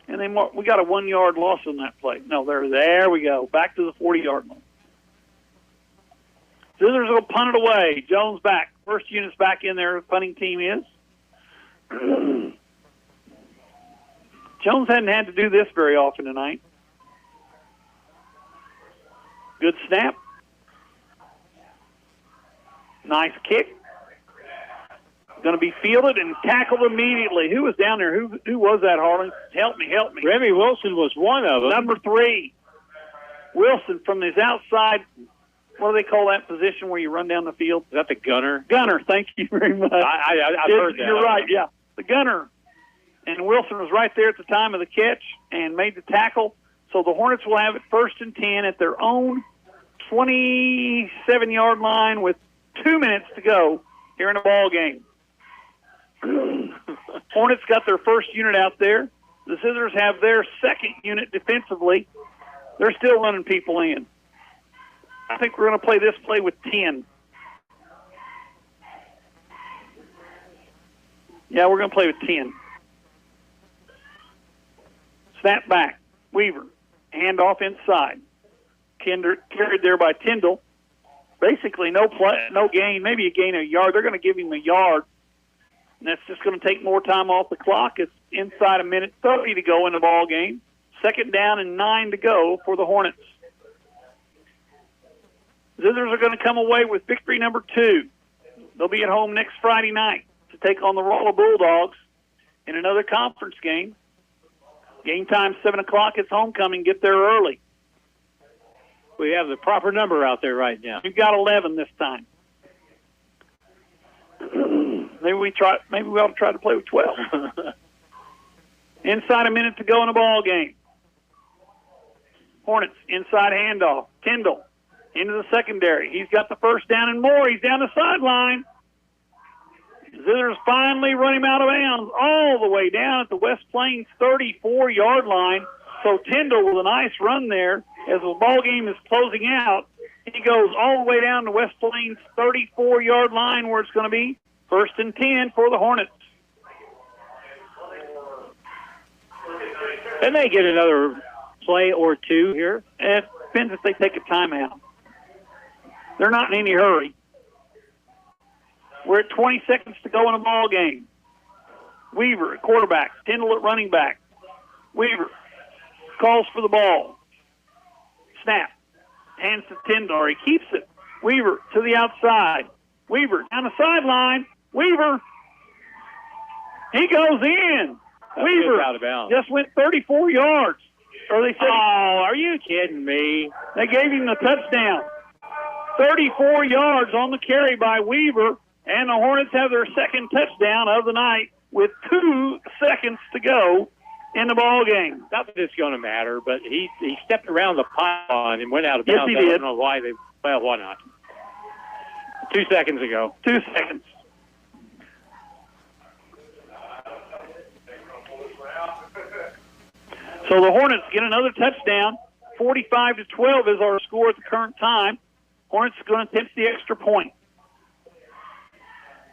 And we got a 1-yard loss on that play. No, there we go. Back to the 40-yard line. Zizzers will punt it away. Jones back. First unit's back in there. Punting team is. Jones hadn't had to do this very often tonight. Good snap. Nice kick. Going to be fielded and tackled immediately. Who was down there? Who was that, Harlan? Help me. Remy Wilson was one of them. Number 3. Wilson from his outside. What do they call that position where you run down the field? Is that the gunner? Gunner, thank you very much. I've heard that. You're right, yeah. The gunner. And Wilson was right there at the time of the catch and made the tackle. So the Hornets will have it 1st and 10 at their own 27-yard line with 2 minutes to go here in the ball game. Hornets got their first unit out there. The Zizzers have their second unit defensively. They're still running people in. I think we're going to play this play with 10. Yeah, we're going to play with 10. Snap back. Weaver. Hand off inside. Carried there by Tyndall. Basically no gain, maybe a gain of a yard. They're going to give him a yard. And that's just going to take more time off the clock. It's inside a minute 30 to go in the ball game. 2nd down and 9 to go for the Hornets. Zizzers are going to come away with victory number 2. They'll be at home next Friday night to take on the Rolla Bulldogs in another conference game. Game time 7 o'clock. It's homecoming. Get there early. We have the proper number out there right now. We've got 11 this time. Maybe we ought to try to play with 12. Inside a minute to go in the ball game. Hornets inside handoff. Tyndall into the secondary. He's got the 1st down and more. He's down the sideline. Zizzers finally run him out of bounds all the way down at the West Plains 34-yard line. So Tyndall with a nice run there as the ball game is closing out. He goes all the way down to West Plains 34-yard line where it's going to be 1st and 10 for the Hornets. Can they get another play or two here? It depends if they take a timeout. They're not in any hurry. We're at 20 seconds to go in the ball game. Weaver at quarterback. Tyndall at running back. Weaver calls for the ball. Snap. Hands to Tyndall. He keeps it. Weaver to the outside. Weaver down the sideline. Weaver. He goes in. Weaver out of bounds. Just went 34 yards. Or they said, are you kidding me? They gave him the touchdown. 34 yards on the carry by Weaver, and the Hornets have their second touchdown of the night with 2 seconds to go in the ball game. Not that it's going to matter, but he stepped around the pylon and went out of bounds. Yes, he did. I don't know why why not? 2 seconds ago. 2 seconds. So the Hornets get another touchdown. 45-12 is our score at the current time. Hornets are going to attempt the extra point.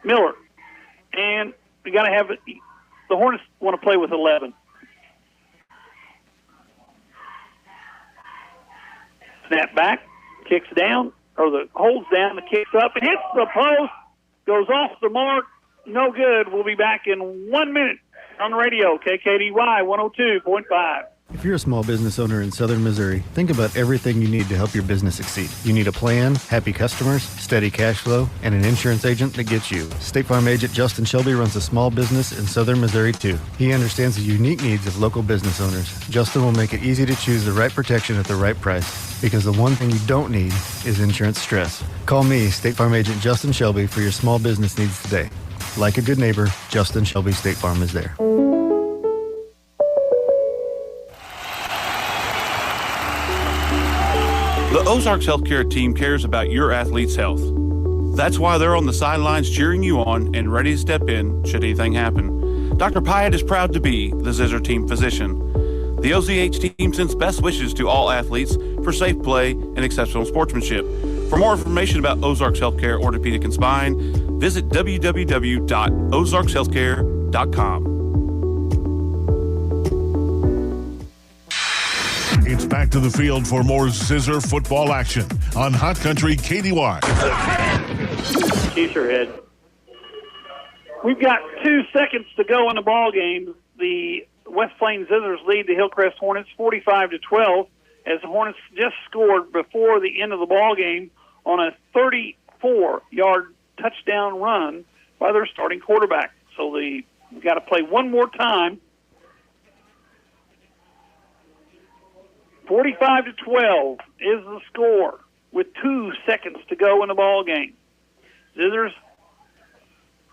Miller. And we got to have it. The Hornets want to play with 11. Snap back. Kicks down. Or the holds down. The kicks up. It hits the post. Goes off the mark. No good. We'll be back in 1 minute on the radio. KKDY 102.5. If you're a small business owner in southern Missouri, think about everything you need to help your business succeed. You need a plan, happy customers, steady cash flow, and an insurance agent that gets you. State Farm agent Justin Shelby runs a small business in southern Missouri too. He understands the unique needs of local business owners. Justin will make it easy to choose the right protection at the right price, because the one thing you don't need is insurance stress. Call me, State Farm agent Justin Shelby, for your small business needs today. Like a good neighbor, Justin Shelby State Farm is there. The Ozarks Healthcare team cares about your athlete's health. That's why they're on the sidelines cheering you on and ready to step in should anything happen. Dr. Pyatt is proud to be the Zizzer team physician. The OZH team sends best wishes to all athletes for safe play and exceptional sportsmanship. For more information about Ozarks Healthcare Orthopedic and Spine, visit www.ozarkshealthcare.com. It's back to the field for more Zizzer football action on Hot Country KDY. Chiefs are ahead. We've got 2 seconds to go in the ball game. The West Plains Zizzers lead the Hillcrest Hornets 45-12 as the Hornets just scored before the end of the ball game on a 34-yard touchdown run by their starting quarterback. So we got to play one more time. 45-12 is the score with 2 seconds to go in the ball game. Zizzers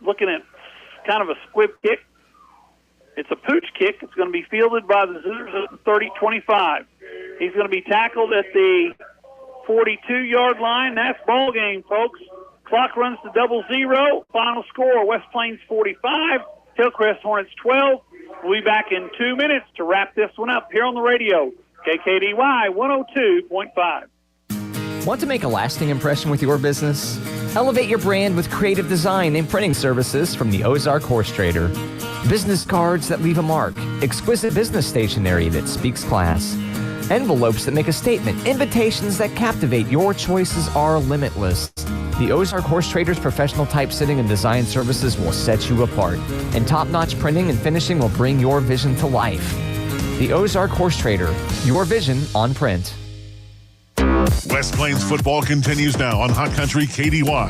looking at kind of a squib kick. It's a pooch kick. It's going to be fielded by the Zizzers at the 30-25. He's going to be tackled at the 42-yard line. That's ball game, folks. Clock runs to 00. Final score, West Plains 45, Hillcrest Hornets 12. We'll be back in 2 minutes to wrap this one up here on the radio. KKDY 102.5. Want to make a lasting impression with your business? Elevate your brand with creative design and printing services from the Ozark Horse Trader. Business cards that leave a mark, exquisite business stationery that speaks class, envelopes that make a statement, invitations that captivate. Your choices are limitless. The Ozark Horse Trader's professional typesetting and design services will set you apart, and top-notch printing and finishing will bring your vision to life. The Ozark Horse Trader, your vision on print. West Plains football continues now on Hot Country KDY.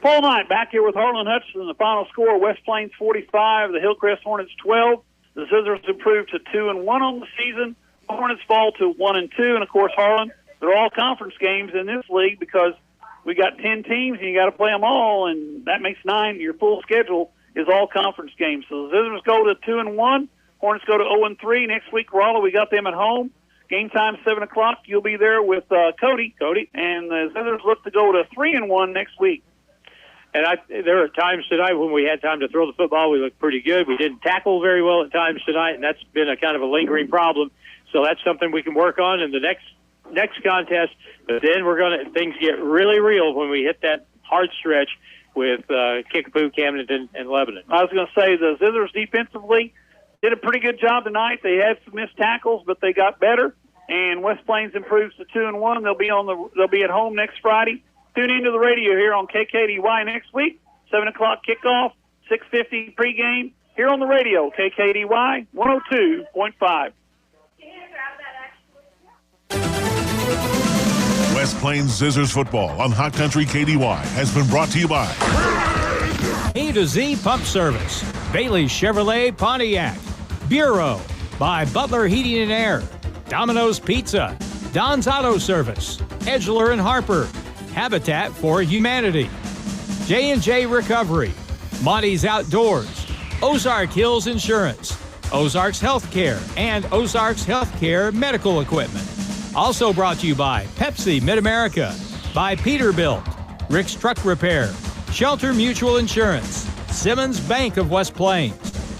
Full night back here with Harlan Hutchinson. The final score, West Plains 45, the Hillcrest Hornets 12. The Zizzers improved to 2-1 on the season. The Hornets fall to 1-2. And, of course, Harlan, they're all conference games in this league because we got 10 teams and you got to play them all, and that makes 9. Your full schedule is all conference games. So the Zizzers go to 2-1. Hornets go to 0-3. Next week, Rolla, we got them at home. Game time, 7 o'clock. You'll be there with Cody. And the Zizzers look to go to 3-1 next week. And there are times tonight when we had time to throw the football, we looked pretty good. We didn't tackle very well at times tonight, and that's been a kind of a lingering problem. So that's something we can work on in the next contest. But then things get really real when we hit that hard stretch with Kickapoo, Camden, and Lebanon. I was going to say the Zizzers defensively did a pretty good job tonight. They had some missed tackles, but they got better. And West Plains improves to 2-1. They'll be at home next Friday. Tune into the radio here on KKDY next week. 7 o'clock kickoff, 6:50 pregame here on the radio. KKDY 102.5. West Plains Zizzers football on Hot Country KDY has been brought to you by A to Z Pump Service, Bailey Chevrolet Pontiac, Bureau by Butler Heating and Air, Domino's Pizza, Don's Auto Service, Edgeler and Harper, Habitat for Humanity, J&J Recovery, Monty's Outdoors, Ozark Hills Insurance, Ozarks Healthcare, and Ozarks Healthcare Medical Equipment. Also brought to you by Pepsi Mid-America, by Peterbilt, Rick's Truck Repair, Shelter Mutual Insurance, Simmons Bank of West Plains,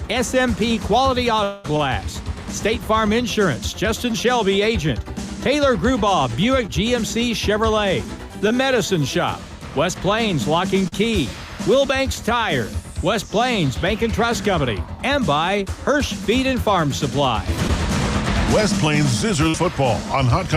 SMP Quality Auto Glass, State Farm Insurance, Justin Shelby Agent, Taylor Grubaugh Buick GMC Chevrolet, The Medicine Shop, West Plains Lock and Key, Wilbanks Tire, West Plains Bank and Trust Company, and by Hirsch Feed and Farm Supply. West Plains Zizzers football on Hot Country.